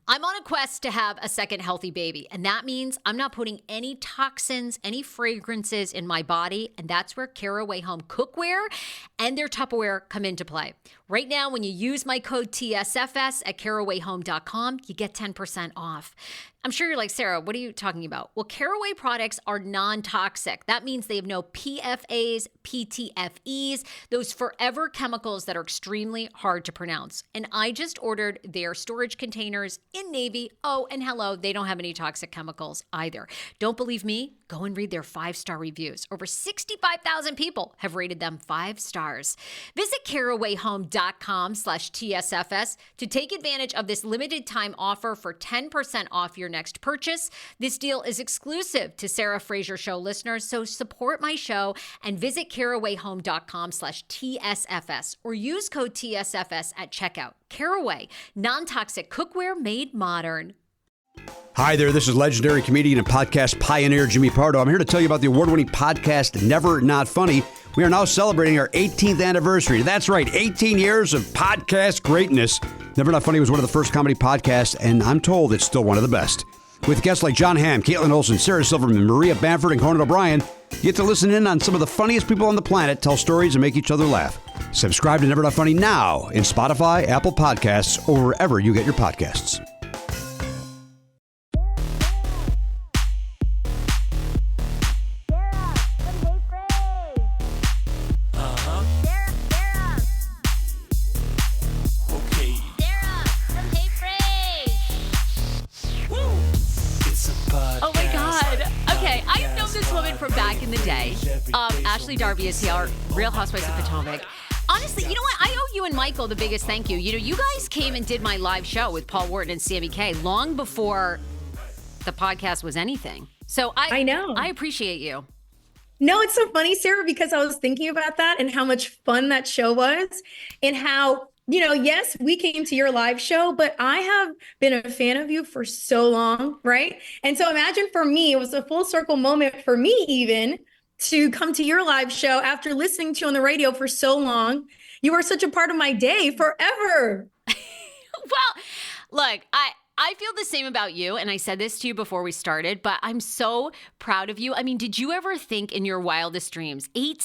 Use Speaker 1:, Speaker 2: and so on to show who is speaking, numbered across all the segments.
Speaker 1: I'm on a quest to have a second healthy baby, and that means I'm not putting any toxins, any fragrances in my body, and that's where Caraway Home cookware and their Tupperware come into play. Right now, when you use my code TSFS at carawayhome.com, you get 10% off. I'm sure you're like, Sarah, what are you talking about? Well, Caraway products are non-toxic. That means they have no PFAs, PTFEs, those forever chemicals that are extremely hard to pronounce. And I just ordered their storage containers in navy. Oh, and hello, they don't have any toxic chemicals either. Don't believe me? Go and read their 5-star reviews. Over 65,000 people have rated them 5 stars. Visit carawayhome.com/TSFS to take advantage of this limited time offer for 10% off your next purchase. This deal is exclusive to Sarah Fraser Show listeners, so support my show and visit carawayhome.com/TSFS or use code TSFS at checkout. Caraway, non-toxic cookware made modern.
Speaker 2: Hi there, this is legendary comedian and podcast pioneer Jimmy Pardo. I'm here to tell you about the award-winning podcast Never Not Funny. We are now celebrating our 18th anniversary. That's right, 18 years of podcast greatness. Never Not Funny was one of the first comedy podcasts, and I'm told it's still one of the best. With guests like John Hamm, Caitlin Olsen, Sarah Silverman, Maria Bamford, and Conan O'Brien, you get to listen in on some of the funniest people on the planet, tell stories, and make each other laugh. Subscribe to Never Not Funny now in Spotify, Apple Podcasts, or wherever you get your podcasts.
Speaker 1: Michael Darby is here, Real Housewives of Potomac. Honestly, you know what? I owe you and Michael the biggest thank you. You know, you guys came and did my live show with Paul Wharton and Sammy K long before the podcast was anything. So I know. I appreciate you.
Speaker 3: No, it's so funny, Sarah, because I was thinking about that and how much fun that show was and how, you know, yes, we came to your live show, but I have been a fan of you for so long, right? And so imagine for me, it was a full circle moment for me even to come to your live show after listening to you on the radio for so long. You were such a part of my day forever.
Speaker 1: Well, look, I feel the same about you, and I said this to you before we started, but I'm so proud of you. I mean, did you ever think in your wildest dreams, 8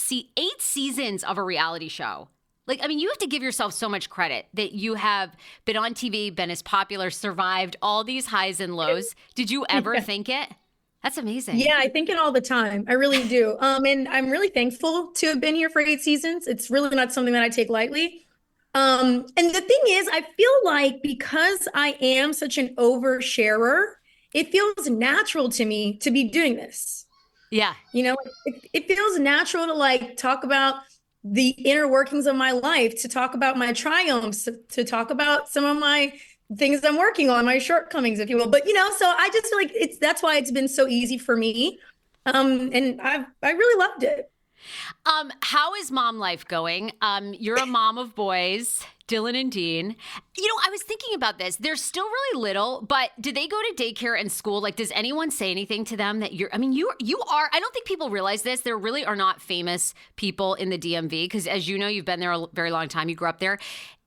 Speaker 1: seasons of a reality show? Like, I mean, you have to give yourself so much credit that you have been on TV, been as popular, survived all these highs and lows. Did you ever think it? That's amazing.
Speaker 3: Yeah, I think it all the time. I really do. And I'm really thankful to have been here for 8 seasons. It's really not something that I take lightly. And the thing is, I feel like because I am such an oversharer, it feels natural to me to be doing this.
Speaker 1: Yeah.
Speaker 3: You know, it feels natural to like talk about the inner workings of my life, to talk about my triumphs, to talk about some of my things I'm working on, my shortcomings, if you will. But, you know, so I just feel like that's why it's been so easy for me. And I really loved it.
Speaker 1: How is mom life going? You're a mom of boys, Dylan and Dean. You know, I was thinking about this. They're still really little, but do they go to daycare and school? Like, does anyone say anything to them that you are, I don't think people realize this. There really are not famous people in the DMV because, as you know, you've been there a very long time. You grew up there.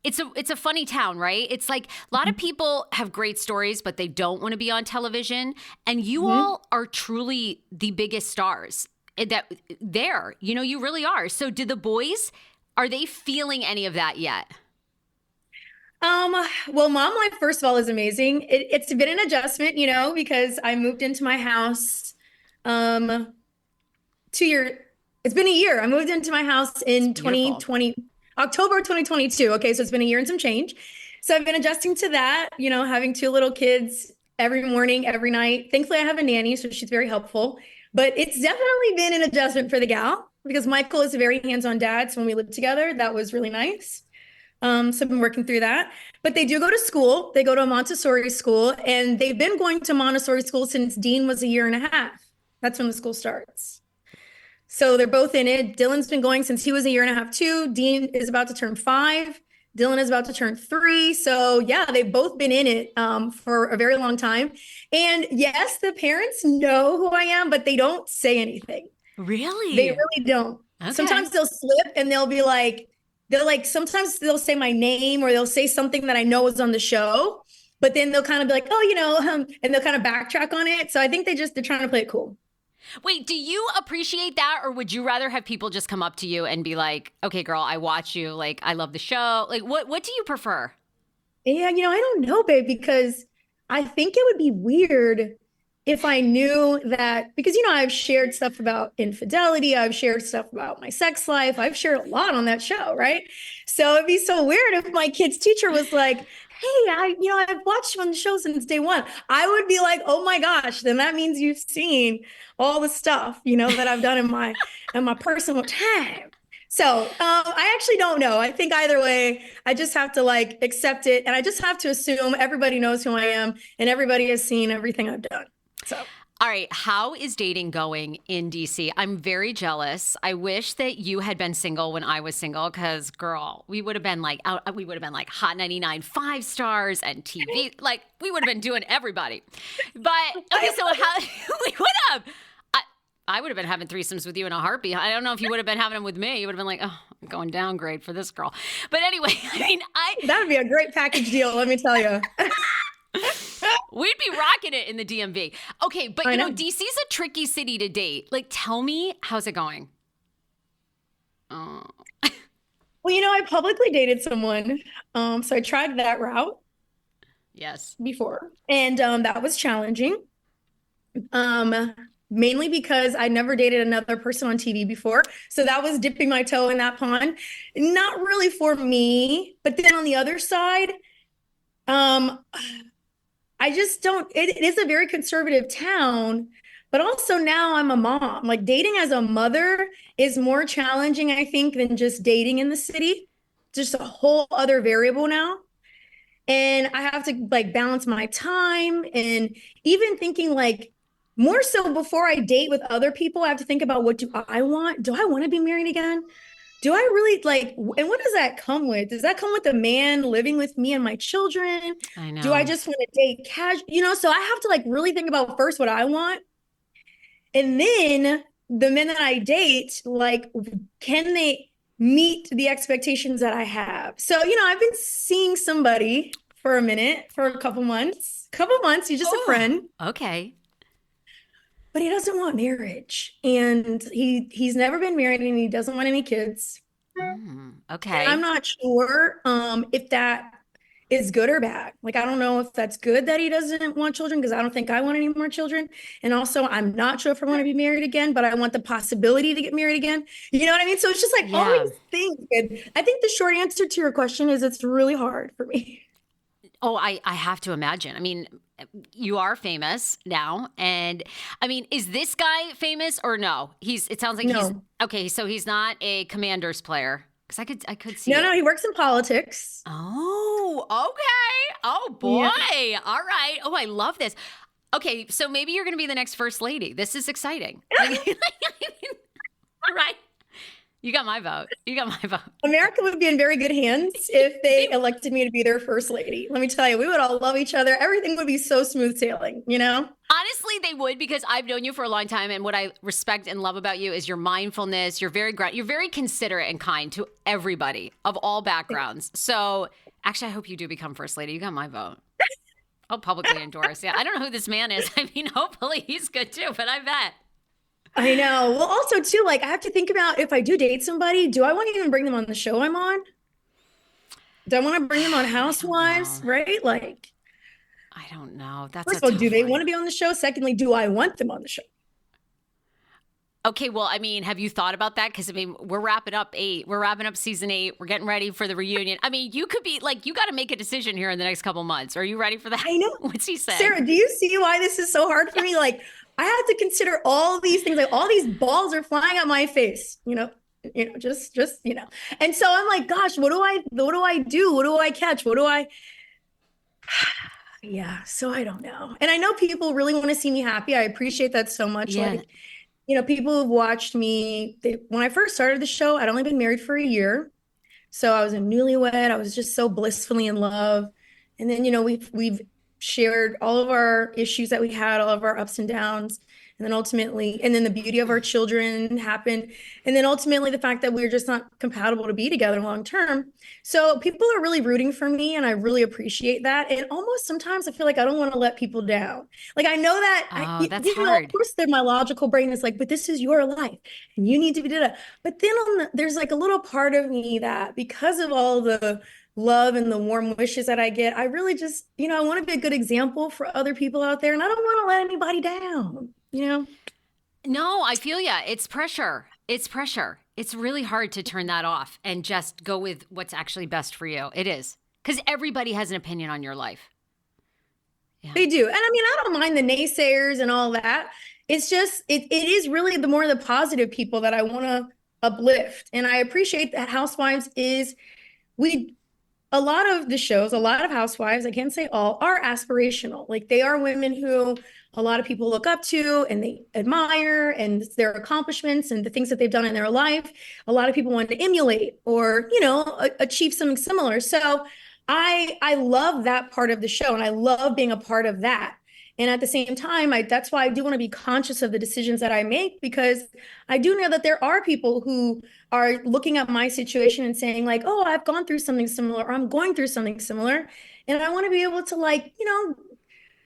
Speaker 1: It's a funny town, right? It's like a lot of people have great stories, but they don't want to be on television. And you all are truly the biggest stars that there, you know, you really are. So do the boys, are they feeling any of that yet?
Speaker 3: Well, mom life, first of all, is amazing. It's been an adjustment, you know, because I moved into my house, 2 years. It's been a year. I moved into my house in 2020. October 2022. Okay, so it's been a year and some change. So I've been adjusting to that, you know, having 2 little kids every morning, every night. Thankfully, I have a nanny, so she's very helpful. But it's definitely been an adjustment for the gal because Michael is a very hands-on dad. So when we lived together, that was really nice. So I've been working through that. But they do go to school. They go to a Montessori school, and they've been going to Montessori school since Dean was 1.5 years. That's when the school starts. So they're both in it. Dylan's been going since he was 1.5 years too. Dean is about to turn 5. Dylan is about to turn 3. So yeah, they've both been in it for a very long time. And yes, the parents know who I am, but they don't say anything.
Speaker 1: Really?
Speaker 3: They really don't. Okay. Sometimes they'll slip and they'll be like, sometimes they'll say my name or they'll say something that I know is on the show, but then they'll kind of be like, oh, and they'll kind of backtrack on it. So I think they're trying to play it cool.
Speaker 1: Wait, do you appreciate that, or would you rather have people just come up to you and be like, okay, girl, I watch you, like, I love the show? Like, what do you prefer?
Speaker 3: Yeah, I don't know, babe, because I think it would be weird if I knew that, because, I've shared stuff about infidelity. I've shared stuff about my sex life. I've shared a lot on that show, right? So it'd be so weird if my kid's teacher was like, hey, I've watched you on the show since day one. I would be like, oh my gosh, then that means you've seen all the stuff, that I've done in my personal time. So I actually don't know. I think either way, I just have to like accept it. And I just have to assume everybody knows who I am and everybody has seen everything I've done. So.
Speaker 1: All right. How is dating going in DC? I'm very jealous. I wish that you had been single when I was single, because girl, we would have been like Hot 99 5 stars and TV. Like, we would have been doing everybody. But okay, so how we would have. I would have been having threesomes with you in a heartbeat. I don't know if you would have been having them with me. You would have been like, oh, I'm going downgrade for this girl. But anyway,
Speaker 3: that would be a great package deal, let me tell you.
Speaker 1: We'd be rocking it in the DMV. Okay, but DC's a tricky city to date. Like, tell me, how's it going?
Speaker 3: Oh. Well, I publicly dated someone. So I tried that route.
Speaker 1: Yes.
Speaker 3: Before. And that was challenging. Mainly because I never dated another person on TV before. So that was dipping my toe in that pond. Not really for me. But then on the other side, I just don't, it is a very conservative town, but also now I'm a mom. Like, dating as a mother is more challenging, I think, than just dating in the city. Just a whole other variable now. And I have to like balance my time, and even thinking like, more so before I date with other people, I have to think about, what do I want? Do I want to be married again? Do I really like, and what does that come with? Does that come with a man living with me and my children?
Speaker 1: I know.
Speaker 3: Do I just want to date casual? So I have to like really think about first what I want. And then the men that I date, like, can they meet the expectations that I have? So, I've been seeing somebody for a couple months. He's just a friend.
Speaker 1: Okay.
Speaker 3: But he doesn't want marriage, and he's never been married, and he doesn't want any kids.
Speaker 1: Okay.
Speaker 3: And I'm not sure if that is good or bad. Like, I don't know if that's good that he doesn't want children, because I don't think I want any more children. And also, I'm not sure if I want to be married again, but I want the possibility to get married again. You know what I mean? So it's just like all these things. And I think the short answer to your question is it's really hard for me.
Speaker 1: Oh, I have to imagine. I mean, you are famous now. And I mean, is this guy famous or no? It sounds like he's okay. So he's not a Commanders player. Because I could see.
Speaker 3: No, he works in politics.
Speaker 1: Oh, okay. Oh boy. Yeah. All right. Oh, I love this. Okay, so maybe you're going to be the next first lady. This is exciting. Right. You got my vote.
Speaker 3: America would be in very good hands if they elected me to be their first lady. Let me tell you, we would all love each other. Everything would be so smooth sailing,
Speaker 1: Honestly, they would, because I've known you for a long time, and what I respect and love about you is your mindfulness. You're very considerate and kind to everybody of all backgrounds. So actually, I hope you do become first lady. You got my vote. I'll publicly endorse. Yeah, I don't know who this man is. I mean, hopefully he's good too, but I bet.
Speaker 3: I know. Well, also too, like, I have to think about, if I do date somebody, do I want to even bring them on the show I'm on? Do I want to bring them on Housewives, right? Like,
Speaker 1: I don't know. That's
Speaker 3: first of all, do they want to be on the show? Secondly, do I want them on the show?
Speaker 1: Okay, well, I mean, have you thought about that? Because, I mean, we're wrapping up season 8. We're getting ready for the reunion. I mean, you could be like, you got to make a decision here in the next couple months. Are you ready for that?
Speaker 3: I know.
Speaker 1: What's he saying?
Speaker 3: Sarah, do you see why this is so hard for me? Like, I have to consider all these things. Like, all these balls are flying at my face, just. And so I'm like, gosh, what do I do? What do I catch? Yeah. So I don't know. And I know people really want to see me happy. I appreciate that so much.
Speaker 1: Yeah.
Speaker 3: Like, people have watched me. When I first started the show, I'd only been married for a year. So I was a newlywed. I was just so blissfully in love. And then, we've shared all of our issues that we had, all of our ups and downs. And then ultimately, and then the beauty of our children happened. And then ultimately the fact that we were just not compatible to be together long term. So people are really rooting for me, and I really appreciate that. And almost sometimes I feel like I don't want to let people down. Like I know that
Speaker 1: That's hard.
Speaker 3: of course, my logical brain is like, but this is your life and you need to be that. But then there's like a little part of me that, because of all the love and the warm wishes that I get, I really just, I want to be a good example for other people out there, and I don't want to let anybody down.
Speaker 1: No, I feel ya. It's pressure. It's pressure. It's really hard to turn that off and just go with what's actually best for you. It is. Because everybody has an opinion on your life.
Speaker 3: Yeah. They do. And I mean, I don't mind the naysayers and all that. It's just, it is really the more the positive people that I want to uplift. And I appreciate that Housewives a lot of the shows, a lot of housewives, I can't say all, are aspirational. Like they are women who a lot of people look up to and they admire, and their accomplishments and the things that they've done in their life. A lot of people want to emulate or, achieve something similar. So I love that part of the show, and I love being a part of that. And at the same time, that's why I do want to be conscious of the decisions that I make, because I do know that there are people who are looking at my situation and saying like, oh, I've gone through something similar, or I'm going through something similar. And I want to be able to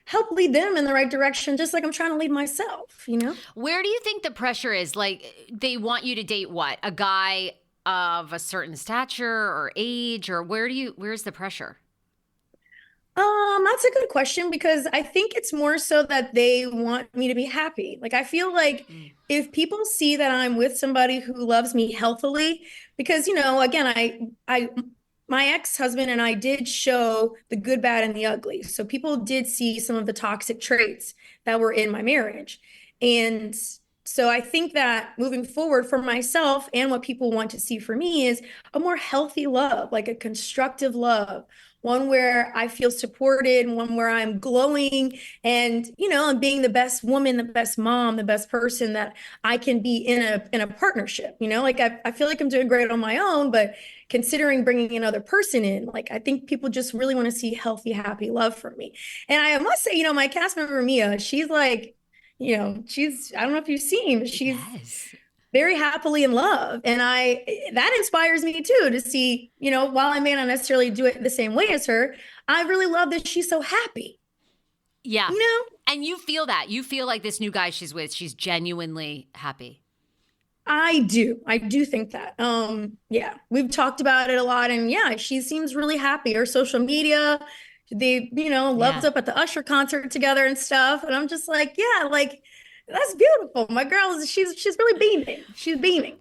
Speaker 3: help lead them in the right direction, just like I'm trying to lead myself,
Speaker 1: Where do you think the pressure is? Like they want you to date what? A guy of a certain stature or age, or where's the pressure?
Speaker 3: That's a good question, because I think it's more so that they want me to be happy. Like, I feel like if people see that I'm with somebody who loves me healthily, because, again, my ex-husband and I did show the good, bad, and the ugly. So people did see some of the toxic traits that were in my marriage. And so I think that moving forward for myself, and what people want to see for me, is a more healthy love, like a constructive love, one where I feel supported, one where I'm glowing and, I'm being the best woman, the best mom, the best person that I can be in a partnership. Like I feel like I'm doing great on my own, but considering bringing another person in, like I think people just really want to see healthy, happy love from me. And I must say, my cast member Mia, she's like, I don't know if you've seen, but she's very happily in love. And that inspires me too, to see, while I may not necessarily do it the same way as her, I really love that she's so happy.
Speaker 1: Yeah. And you feel that. You feel like this new guy she's with, she's genuinely happy.
Speaker 3: I do think that. Yeah, we've talked about it a lot, and yeah, she seems really happy. Her social media, they, loved up at the Usher concert together and stuff. And I'm just like, yeah, like, that's beautiful. My girl, she's really beaming. She's beaming.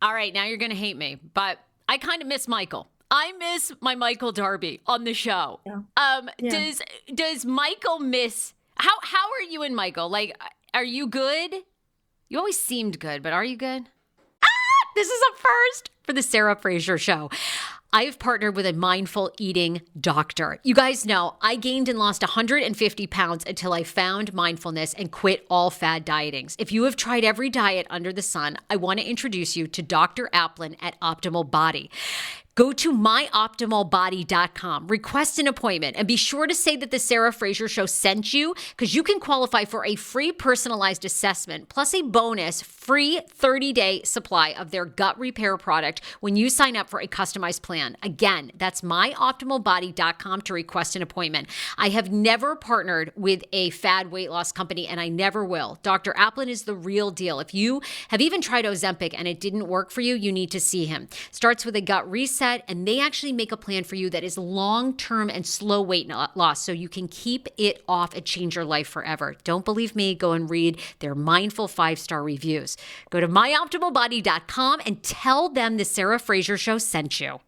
Speaker 1: All right, now you're going to hate me, but I kind of miss Michael. I miss my Michael Darby on the show. Yeah. Does Michael miss, how are you and Michael? Like, are you good? You always seemed good, but are you good? This is a first for the Sarah Fraser Show. I have partnered with a mindful eating doctor. You guys know I gained and lost 150 pounds until I found mindfulness and quit all fad dietings. If you have tried every diet under the sun, I want to introduce you to Dr. Applin at Optimal Body. Go to myoptimalbody.com, request an appointment, and be sure to say that the Sarah Fraser Show sent you, because you can qualify for a free personalized assessment, plus a bonus free 30-day supply of their gut repair product when you sign up for a customized plan. Again, that's myoptimalbody.com to request an appointment. I have never partnered with a fad weight loss company, and I never will. Dr. Applin is the real deal. If you have even tried Ozempic and it didn't work for you, you need to see him. Starts with a gut reset, and they actually make a plan for you that is long-term and slow weight loss, so you can keep it off and change your life forever. Don't believe me? Go and read their mindful 5-star reviews. Go to myoptimalbody.com and tell them the Sarah Fraser Show sent you.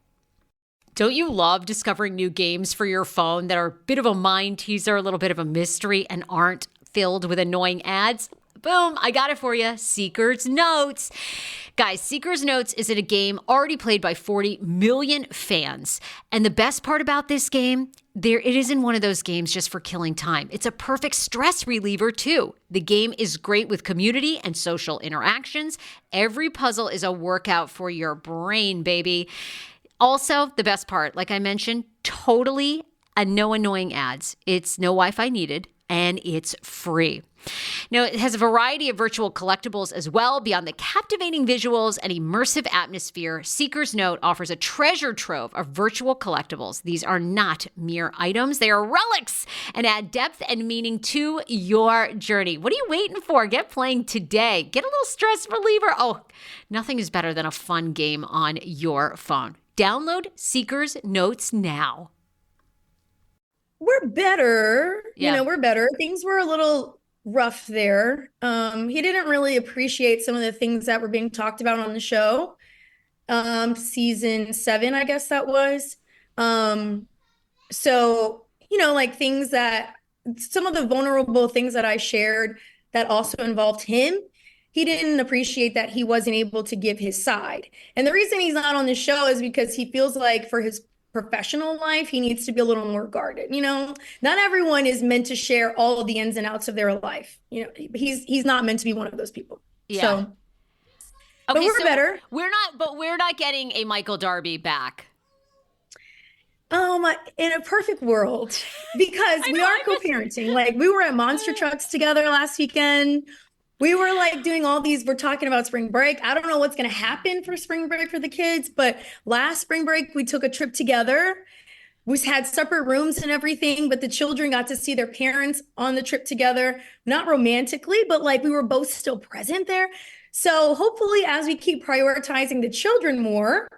Speaker 1: Don't you love discovering new games for your phone that are a bit of a mind teaser, a little bit of a mystery, and aren't filled with annoying ads? Boom, I got it for you. Seeker's Notes. Guys, Seeker's Notes is a game already played by 40 million fans. And the best part about this game, it isn't one of those games just for killing time. It's a perfect stress reliever too. The game is great with community and social interactions. Every puzzle is a workout for your brain, baby. Also, the best part, like I mentioned, totally and no annoying ads. It's no Wi-Fi needed, and it's free. Now, it has a variety of virtual collectibles as well. Beyond the captivating visuals and immersive atmosphere, Seeker's Note offers a treasure trove of virtual collectibles. These are not mere items. They are relics and add depth and meaning to your journey. What are you waiting for? Get playing today. Get a little stress reliever. Oh, nothing is better than a fun game on your phone. Download Seeker's Notes now.
Speaker 3: We're better.
Speaker 1: Yeah.
Speaker 3: We're better. Things were a little rough there. He didn't really appreciate some of the things that were being talked about on the show. Season 7, I guess that was. So, like things that, some of the vulnerable things that I shared that also involved him, he didn't appreciate that he wasn't able to give his side. And the reason he's not on the show is because he feels like for his professional life, he needs to be a little more guarded. Not everyone is meant to share all of the ins and outs of their life. He's not meant to be one of those people.
Speaker 1: Yeah.
Speaker 3: So,
Speaker 1: okay,
Speaker 3: but we're better.
Speaker 1: We're not getting a Michael Darby back.
Speaker 3: In a perfect world, because we are co-parenting. Like, we were at Monster Trucks together last weekend. We were like doing all these, we're talking about spring break. I don't know what's going to happen for spring break for the kids, but last spring break, we took a trip together. We had separate rooms and everything, but the children got to see their parents on the trip together, not romantically, but like we were both still present there. So hopefully as we keep prioritizing the children more,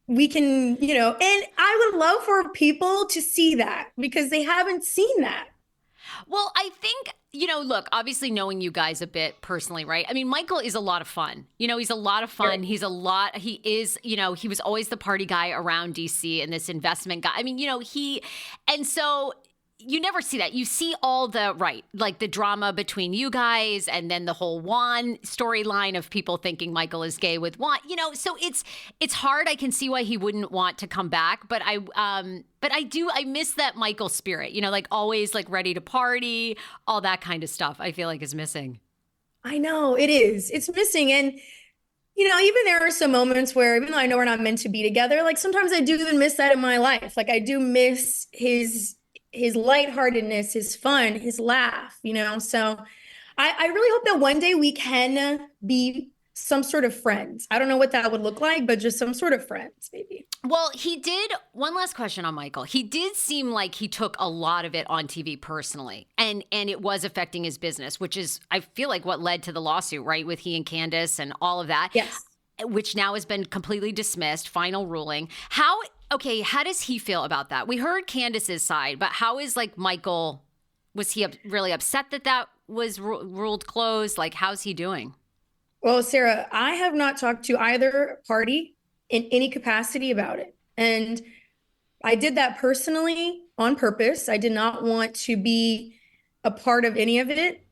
Speaker 3: we can, and I would love for people to see that because they haven't seen that.
Speaker 1: Well, I think, look, obviously knowing you guys a bit personally, right? I mean, Michael is a lot of fun. He's a lot of fun. Sure. He is, he was always the party guy around DC and this investment guy. I mean, and so you never see that. You see all like the drama between you guys and then the whole Juan storyline of people thinking Michael is gay with Juan, so it's hard. I can see why he wouldn't want to come back, but I miss that Michael spirit, like always like ready to party, all that kind of stuff I feel like is missing.
Speaker 3: I know it is. It's missing. And, even there are some moments where, even though I know we're not meant to be together, like sometimes I do even miss that in my life. Like I do miss his lightheartedness, his fun, his laugh, so I really hope that one day we can be some sort of friends. I don't know what that would look like, but just some sort of friends, maybe.
Speaker 1: Well, one last question on Michael. He did seem like he took a lot of it on TV personally, and it was affecting his business, which is, I feel like, what led to the lawsuit, right, with he and Candiace and all of that.
Speaker 3: Yes.
Speaker 1: Which now has been completely dismissed, final ruling. How does he feel about that? We heard Candiace's side, but how is Michael, was he really upset that was ruled closed? Like, how's he doing?
Speaker 3: Well, Sarah, I have not talked to either party in any capacity about it. And I did that personally on purpose. I did not want to be a part of any of it.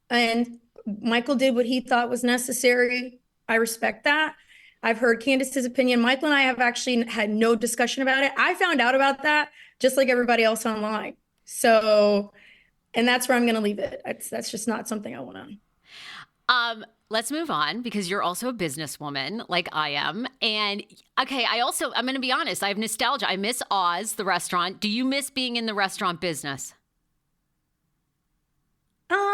Speaker 3: And Michael did what he thought was necessary. I respect that. I've heard Candiace's opinion. Michael and I have actually had no discussion about it. I found out about that just like everybody else online. So, and that's where I'm going to leave it. That's just not something I want
Speaker 1: to. Let's move on because you're also a businesswoman like I am. And okay, I'm going to be honest. I have nostalgia. I miss Oz, the restaurant. Do you miss being in the restaurant business?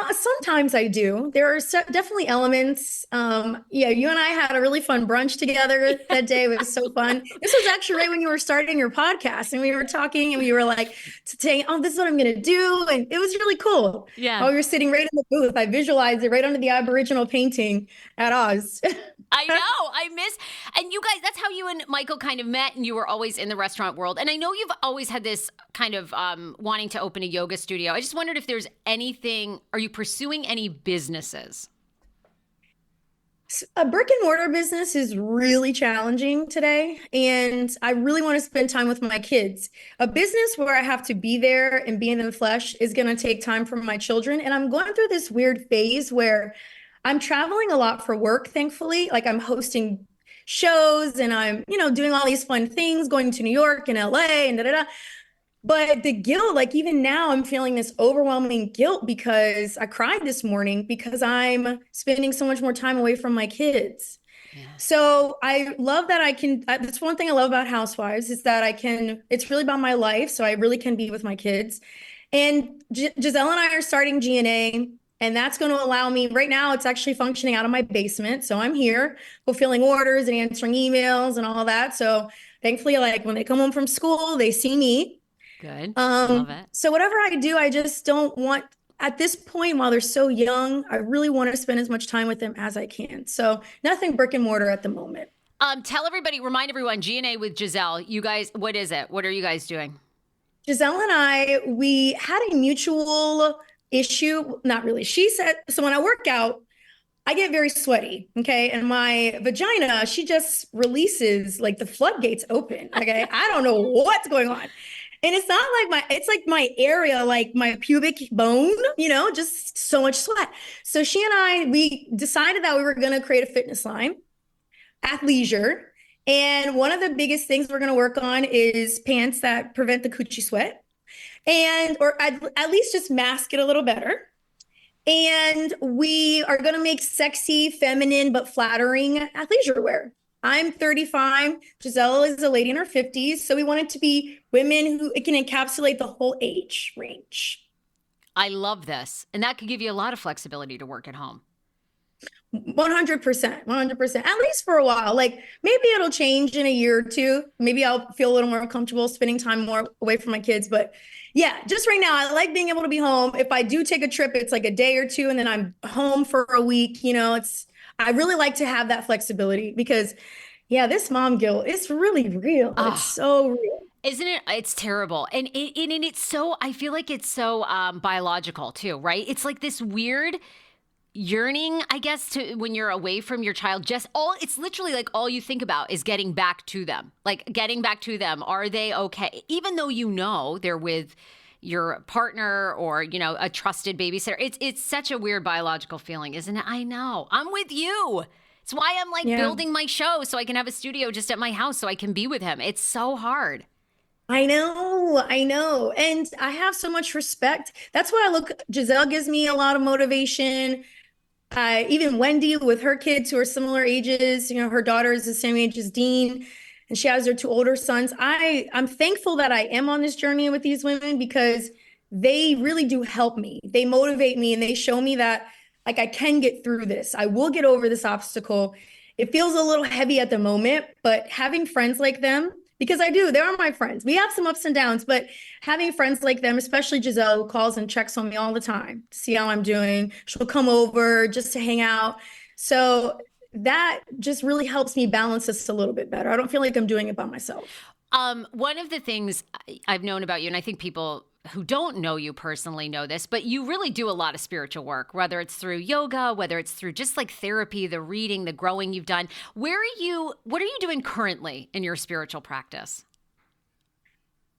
Speaker 3: Sometimes I do. There are definitely elements. Yeah, you and I had a really fun brunch together that day. It was so fun. This was actually right when you were starting your podcast and we were talking and we were like saying, oh, this is what I'm going to do. And it was really cool.
Speaker 1: Yeah.
Speaker 3: While we were sitting right in the booth, I visualized it right under the Aboriginal painting at Oz.
Speaker 1: I know. And you guys, that's how you and Michael kind of met, and you were always in the restaurant world. And I know you've always had this kind of wanting to open a yoga studio. I just wondered if there's anything, are you pursuing any businesses?
Speaker 3: A brick and mortar business is really challenging today, and I really want to spend time with my kids. A business where I have to be there and be in the flesh is going to take time from my children. And I'm going through this weird phase where I'm traveling a lot for work, thankfully. Like I'm hosting shows and I'm, doing all these fun things, going to New York and LA and da-da-da. But the guilt, like even now I'm feeling this overwhelming guilt because I cried this morning because I'm spending so much more time away from my kids. So I love that that's one thing I love about Housewives is that it's really about my life. So I really can be with my kids. And Giselle and I are starting GNA, and that's going to allow me, right now it's actually functioning out of my basement. So I'm here fulfilling orders and answering emails and all that. So thankfully, like when they come home from school, they see me.
Speaker 1: Good. Love it.
Speaker 3: So whatever I do, I just don't want, at this point, while they're so young, I really want to spend as much time with them as I can. So nothing brick and mortar at the moment.
Speaker 1: Remind everyone, GNA with Giselle. You guys, what is it? What are you guys doing?
Speaker 3: Giselle and we had a mutual issue. Not really. She said, so when I work out, I get very sweaty. Okay. And my vagina, she just releases like the floodgates open. Okay. I don't know what's going on. And it's not like it's like my area, like my pubic bone, just so much sweat. So she and we decided that we were going to create a fitness line, athleisure. And one of the biggest things we're going to work on is pants that prevent the coochie sweat or at least just mask it a little better. And we are going to make sexy, feminine, but flattering athleisure wear. I'm 35. Giselle is a lady in her 50s. So we want it to be women who it can encapsulate the whole age range.
Speaker 1: I love this. And that could give you a lot of flexibility to work at home.
Speaker 3: 100%, 100%, at least for a while. Like maybe it'll change in a year or two. Maybe I'll feel a little more comfortable spending time more away from my kids. But yeah, just right now, I like being able to be home. If I do take a trip, it's like a day or two and then I'm home for a week. I really like to have that flexibility because this mom guilt, it's really real. It's so real.
Speaker 1: Isn't it? It's terrible. And it's so, I feel like it's so biological too, right? It's like this weird yearning, I guess, to when you're away from your child, it's literally like all you think about is getting back to them. Like getting back to them. Are they okay? Even though they're with your partner or, a trusted babysitter. It's such a weird biological feeling, isn't it? I know. I'm with you. It's why I'm building my show so I can have a studio just at my house so I can be with him. It's so hard.
Speaker 3: I know. And I have so much respect. That's why Giselle gives me a lot of motivation. Even Wendy with her kids who are similar ages, her daughter is the same age as Dean, and she has her two older sons. I'm thankful that I am on this journey with these women because they really do help me. They motivate me and they show me that like I can get through this. I will get over this obstacle. It feels a little heavy at the moment, but having friends like them, because they are my friends. We have some ups and downs, but having friends like them, especially Giselle, who calls and checks on me all the time to see how I'm doing. She'll come over just to hang out. So that just really helps me balance this a little bit better. I don't feel like I'm doing it by myself.
Speaker 1: One of the things I've known about you, and I think people who don't know you personally know this, but you really do a lot of spiritual work, whether it's through yoga, whether it's through just like therapy, the reading, the growing you've done. What are you doing currently in your spiritual practice?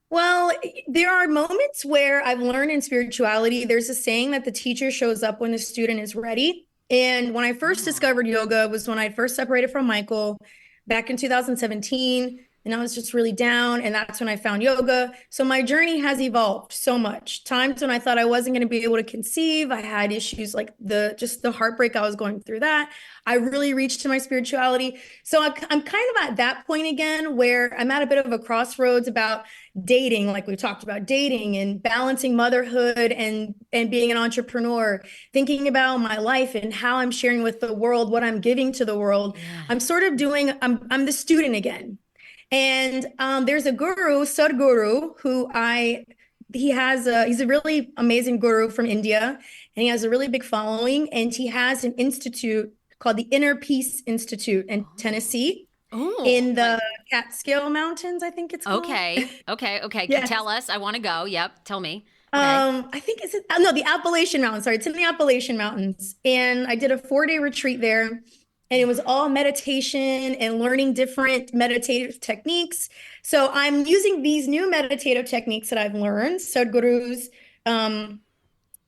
Speaker 3: Well, there are moments where I've learned in spirituality, there's a saying that the teacher shows up when the student is ready. And when I first discovered yoga was when I first separated from Michael back in 2017. And I was just really down. And that's when I found yoga. So my journey has evolved so much. Times when I thought I wasn't going to be able to conceive, I had issues like the heartbreak I was going through that. I really reached to my spirituality. So I'm kind of at that point again, where I'm at a bit of a crossroads about dating, like we talked about dating and balancing motherhood and being an entrepreneur, thinking about my life and how I'm sharing with the world, what I'm giving to the world. Yeah. I'm sort of I'm the student again. And there's a guru, Sadhguru, he's a really amazing guru from India, and he has a really big following. And he has an institute called the Inner Peace Institute in Tennessee, in the Catskill Mountains, I think it's called.
Speaker 1: Okay. Yes. Tell us. I want to go. Yep. Tell me. Okay.
Speaker 3: I think the Appalachian Mountains. Sorry, it's in the Appalachian Mountains. And I did a 4-day retreat there. And it was all meditation and learning different meditative techniques. So I'm using these new meditative techniques that I've learned, Sadhguru's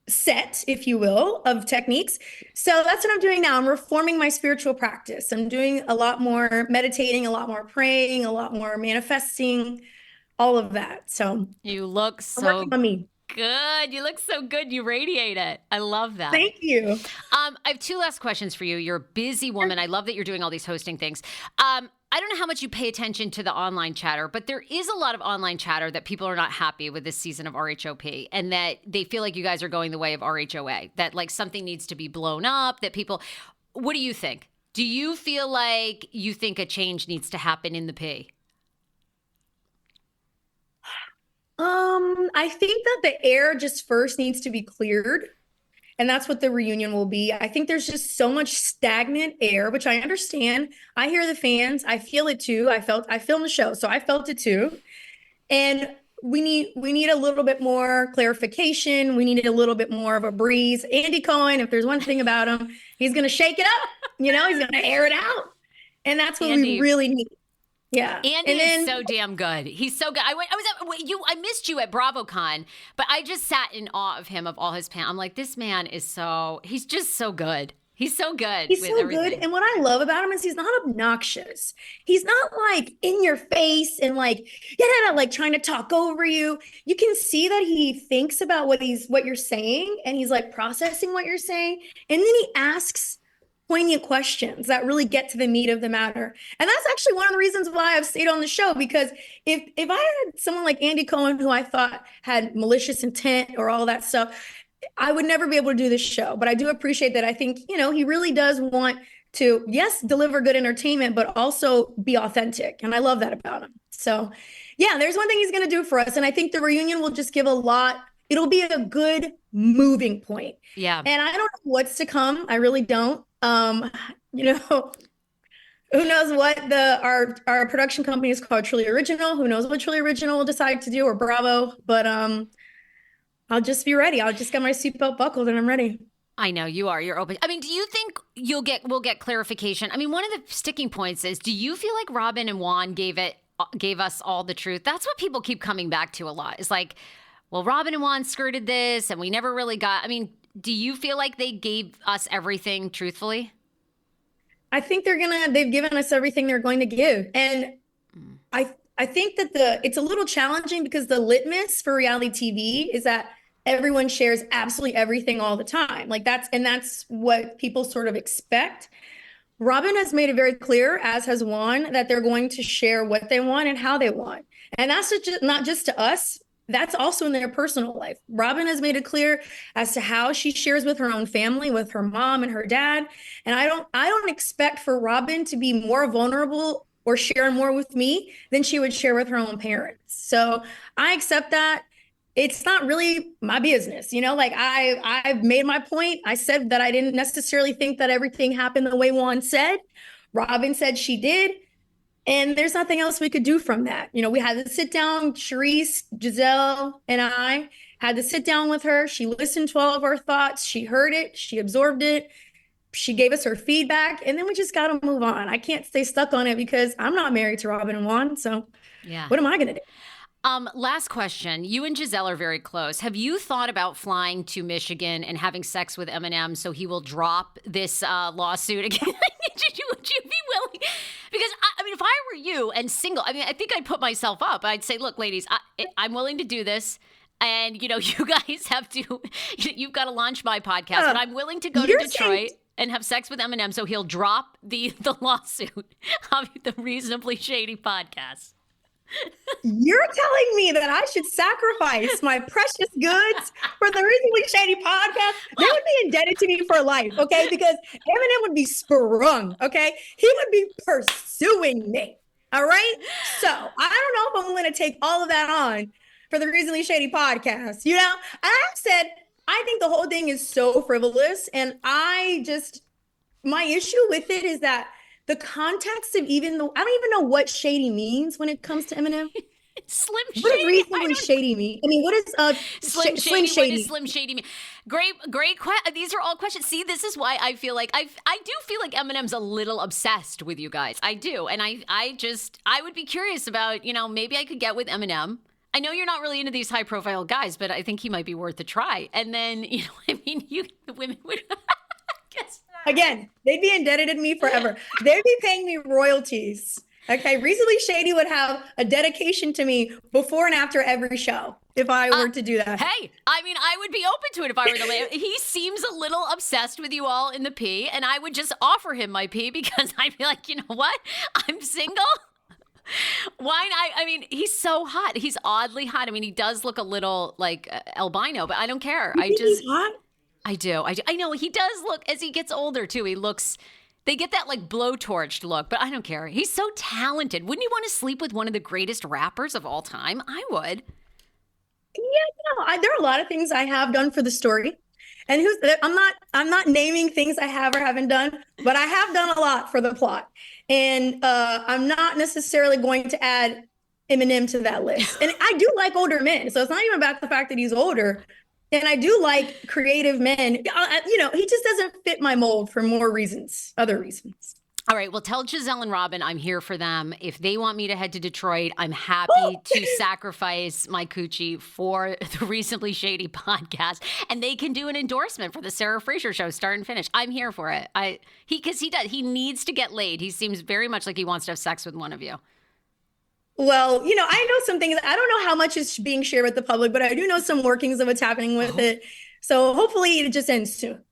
Speaker 3: set, if you will, of techniques. So that's what I'm doing now. I'm reforming my spiritual practice. I'm doing a lot more meditating, a lot more praying, a lot more manifesting, all of that. So
Speaker 1: you look so good. You look so good. You radiate it. I love that.
Speaker 3: Thank you.
Speaker 1: I have two last questions for you. You're a busy woman. I love that you're doing all these hosting things. I don't know how much you pay attention to the online chatter, but there is a lot of online chatter that people are not happy with this season of RHOP, and that they feel like you guys are going the way of RHOA, that like something needs to be blown up, that people, what do you think? Do you feel like you think a change needs to happen in the P?
Speaker 3: I think that the air just first needs to be cleared. And that's what the reunion will be. I think there's just so much stagnant air, which I understand. I hear the fans. I feel it too. I filmed the show, so I felt it too. And we need a little bit more clarification. We need a little bit more of a breeze. Andy Cohen, if there's one thing about him, he's going to shake it up. He's going to air it out. And that's what we really need. Yeah.
Speaker 1: Andy is so damn good. He's so good. I missed you at BravoCon, but I just sat in awe of him, of all his I'm like, this man is he's just so good. He's so good.
Speaker 3: He's so good. And what I love about him is he's not obnoxious. He's not like in your face and like, like trying to talk over you. You can see that he thinks about what you're saying, and he's like processing what you're saying. And then he asks poignant questions that really get to the meat of the matter. And that's actually one of the reasons why I've stayed on the show, because if I had someone like Andy Cohen, who I thought had malicious intent or all that stuff, I would never be able to do this show. But I do appreciate that. I think, he really does want to, yes, deliver good entertainment, but also be authentic. And I love that about him. So yeah, there's one thing he's going to do for us. And I think the reunion will just give a lot. It'll be a good moving point.
Speaker 1: Yeah.
Speaker 3: And I don't know what's to come. I really don't. Who knows what our production company is called, Truly Original. Who knows what Truly Original will decide to do, or Bravo. But I'll just be ready. I'll just get my seatbelt buckled and I'm ready.
Speaker 1: I know you are. You're open. I mean, do you think we'll get clarification? I mean, one of the sticking points is, do you feel like Robin and Juan gave us all the truth? That's what people keep coming back to a lot. It's like, well, Robin and Juan skirted this and we never really got, I mean, do you feel like they gave us everything truthfully?
Speaker 3: I think they've given us everything they're going to give. And I think that it's a little challenging, because the litmus for reality TV is that everyone shares absolutely everything all the time. Like that's what people sort of expect. Robin has made it very clear, as has Juan, that they're going to share what they want and how they want. And that's not just to us. That's also in their personal life. Robin has made it clear as to how she shares with her own family, with her mom and her dad. And I don't expect for Robin to be more vulnerable or share more with me than she would share with her own parents. So I accept that. It's not really my business. Like I've made my point. I said that I didn't necessarily think that everything happened the way Juan said. Robin said she did. And there's nothing else we could do from that. We had to sit down, Charisse, Giselle, and I had to sit down with her. She listened to all of our thoughts. She heard it. She absorbed it. She gave us her feedback. And then we just got to move on. I can't stay stuck on it because I'm not married to Robin and Juan. So what am I going to do?
Speaker 1: Last question. You and Gizelle are very close. Have you thought about flying to Michigan and having sex with Eminem so he will drop this lawsuit again? Would you be willing? Because, I mean, if I were you and single, I mean, I think I'd put myself up. I'd say, look, ladies, I'm willing to do this. And, you guys have to, you've got to launch my podcast. But I'm willing to go to Detroit and have sex with Eminem so he'll drop the lawsuit of the Reasonably Shady podcast.
Speaker 3: You're telling me that I should sacrifice my precious goods for the Reasonably Shady podcast? They would be indebted to me for life, okay? Because Eminem would be sprung, okay? He would be pursuing me, all right? So I don't know if I'm going to take all of that on for the Reasonably Shady podcast, And I've said, I think the whole thing is so frivolous. And my issue with it is that the context of I don't even know what shady means when it comes to Eminem.
Speaker 1: Slim Shady.
Speaker 3: What does reasonably shady mean? I mean, what is
Speaker 1: Slim Shady? What does Slim Shady mean? Great. These are all questions. See, this is why I feel like I do feel like Eminem's a little obsessed with you guys. I do, and I would be curious about, maybe I could get with Eminem. I know you're not really into these high profile guys, but I think he might be worth a try. And then, the women would. Guess.
Speaker 3: Again, they'd be indebted to me forever. They'd be paying me royalties. Okay, Reasonably Shady would have a dedication to me before and after every show. if I were to do that.
Speaker 1: Hey, I mean, I would be open to it if I were the man. He seems a little obsessed with you all in the pee, and I would just offer him my pee because I'd be like, you know what? I'm single. Why not? I mean, he's so hot. He's oddly hot. I mean, he does look a little like albino, but I don't care.
Speaker 3: He's hot?
Speaker 1: I do. I know he does look, as he gets older too, they get that like blowtorched look, but I don't care. He's so talented. Wouldn't you want to sleep with one of the greatest rappers of all time? I would.
Speaker 3: Yeah, there are a lot of things I have done for the story. And I'm not naming things I have or haven't done, but I have done a lot for the plot. And I'm not necessarily going to add Eminem to that list. And I do like older men. So it's not even about the fact that he's older. And I do like creative men. You know, he just doesn't fit my mold for other reasons.
Speaker 1: All right. Well, tell Giselle and Robin I'm here for them. If they want me to head to Detroit, I'm happy to sacrifice my coochie for the Reasonably Shady podcast. And they can do an endorsement for the Sarah Fraser show, start and finish. I'm here for it. Because he needs to get laid. He seems very much like he wants to have sex with one of you.
Speaker 3: Well, you know, I know some things. I don't know how much is being shared with the public, but I do know some workings of what's happening with it. So hopefully it just ends soon.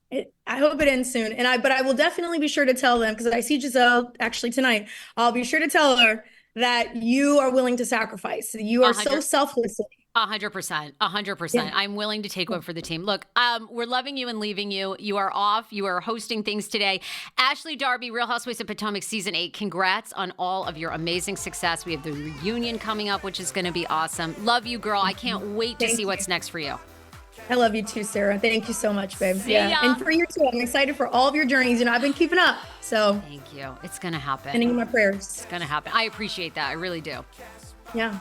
Speaker 3: I hope it ends soon. But I will definitely be sure to tell them, because I see Giselle actually tonight. I'll be sure to tell her that you are willing to sacrifice. You are so selfless.
Speaker 1: 100%. 100%. Yeah. I'm willing to take one for the team. Look, we're loving you and leaving you. You are off. You are hosting things today. Ashley Darby, Real Housewives of Potomac Season 8. Congrats on all of your amazing success. We have the reunion coming up, which is going to be awesome. Love you, girl. I can't wait to see what's next for you.
Speaker 3: I love you too, Sarah. Thank you so much, babe. And for you too. I'm excited for all of your journeys. You know, I've been keeping up. So
Speaker 1: thank you. It's going to happen.
Speaker 3: Sending you my prayers.
Speaker 1: It's going to happen. I appreciate that. I really do.
Speaker 3: Yeah.